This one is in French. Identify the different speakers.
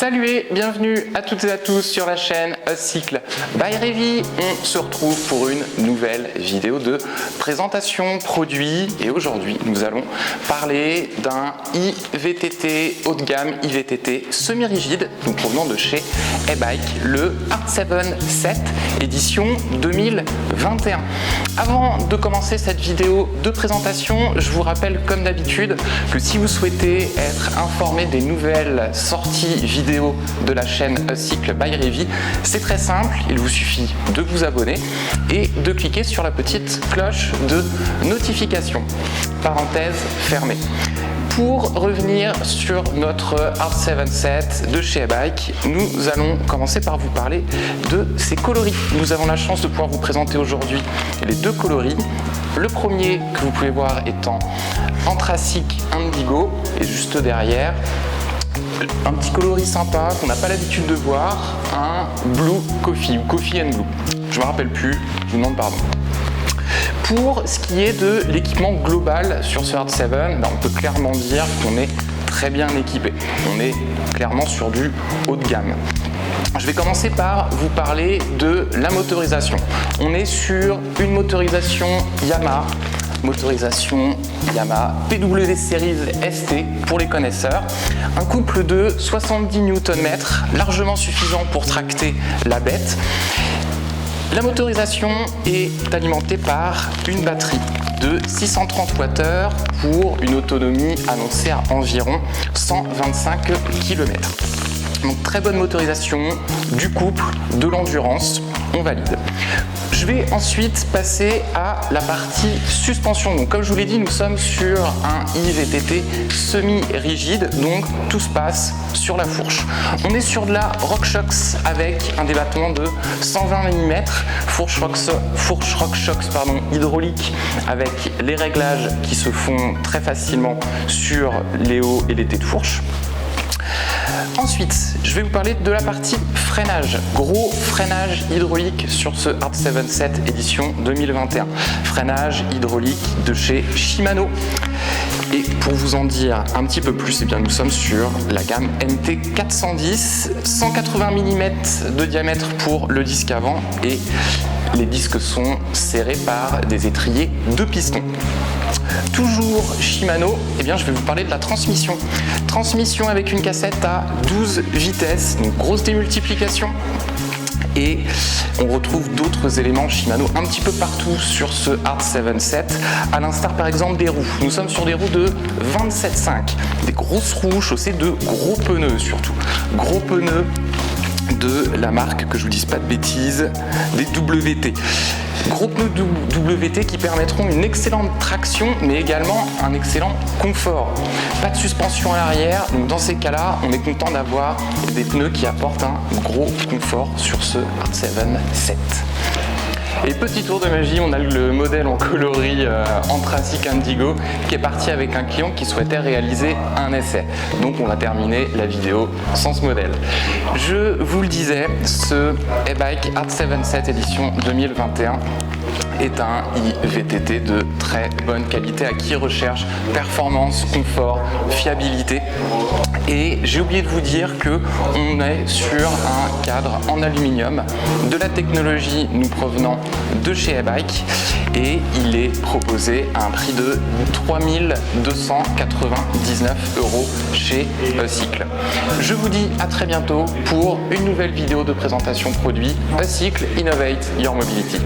Speaker 1: Salut et bienvenue à toutes et à tous sur la chaîne Cycle by Revie. On se retrouve pour une nouvelle vidéo de présentation produit et aujourd'hui nous allons parler d'un IVTT haut de gamme, IVTT semi-rigide, donc provenant de chez e-bike, le Art7 7 édition 2021. Avant de commencer cette vidéo de présentation, je vous rappelle comme d'habitude que si vous souhaitez être informé des nouvelles sorties vidéo de la chaîne Cycle by Revie, c'est très simple, il vous suffit de vous abonner et de cliquer sur la petite cloche de notification. Parenthèse fermée. Pour revenir sur notre Art7 7 de chez e-bike, nous allons commencer par vous parler de ses coloris. Nous avons la chance de pouvoir vous présenter aujourd'hui les deux coloris. Le premier que vous pouvez voir étant Anthracite Indigo et juste derrière, un petit coloris sympa qu'on n'a pas l'habitude de voir, un Blue Coffee ou Coffee and Blue. Je ne me rappelle plus, je vous demande pardon. Pour ce qui est de l'équipement global sur ce Art7, on peut clairement dire qu'on est très bien équipé. On est clairement sur du haut de gamme. Je vais commencer par vous parler de la motorisation. On est sur une motorisation Yamaha PWD Series ST pour les connaisseurs. Un couple de 70 Nm, largement suffisant pour tracter la bête. La motorisation est alimentée par une batterie de 630 Wh pour une autonomie annoncée à environ 125 km. Donc très bonne motorisation, du couple, de l'endurance, on valide. Je vais ensuite passer à la partie suspension. Donc comme je vous l'ai dit, nous sommes sur un IVTT semi-rigide, donc tout se passe sur la fourche. On est sur de la RockShox avec un débattement de 120 mm, fourche RockShox hydraulique avec les réglages qui se font très facilement sur les hauts et les T de fourche. Ensuite, je vais vous parler de la partie freinage. Gros freinage hydraulique sur ce Art7 7 édition 2021. Freinage hydraulique de chez Shimano. Et pour vous en dire un petit peu plus, eh bien, nous sommes sur la gamme MT 410, 180 mm de diamètre pour le disque avant et les disques sont serrés par des étriers de piston. Toujours Shimano, eh bien, je vais vous parler de la transmission. Transmission avec une cassette à 12 vitesses, donc grosse démultiplication. Et on retrouve d'autres éléments Shimano un petit peu partout sur ce Art7 7, à l'instar par exemple des roues. Nous sommes sur des roues de 27,5, des grosses roues chaussées de gros pneus surtout. Gros pneus de la marque, que je vous dise pas de bêtises, des WT. Gros pneus WT qui permettront une excellente traction mais également un excellent confort. Pas de suspension à l'arrière, donc dans ces cas-là, on est content d'avoir des pneus qui apportent un gros confort sur ce Art7 7. Et petit tour de magie, on a le modèle en coloris Anthracite Indigo qui est parti avec un client qui souhaitait réaliser un essai. Donc on va terminer la vidéo sans ce modèle. Je vous le disais, ce e-bike Art7 7 édition 2021 est un IVTT de très bonne qualité à qui recherche performance, confort, fiabilité. Et j'ai oublié de vous dire que on est sur un cadre en aluminium, de la technologie nous provenant de chez e-bike et il est proposé à un prix de 3 299 € chez Cycle. Je vous dis à très bientôt pour une nouvelle vidéo de présentation produit. Cycle, Innovate Your Mobility.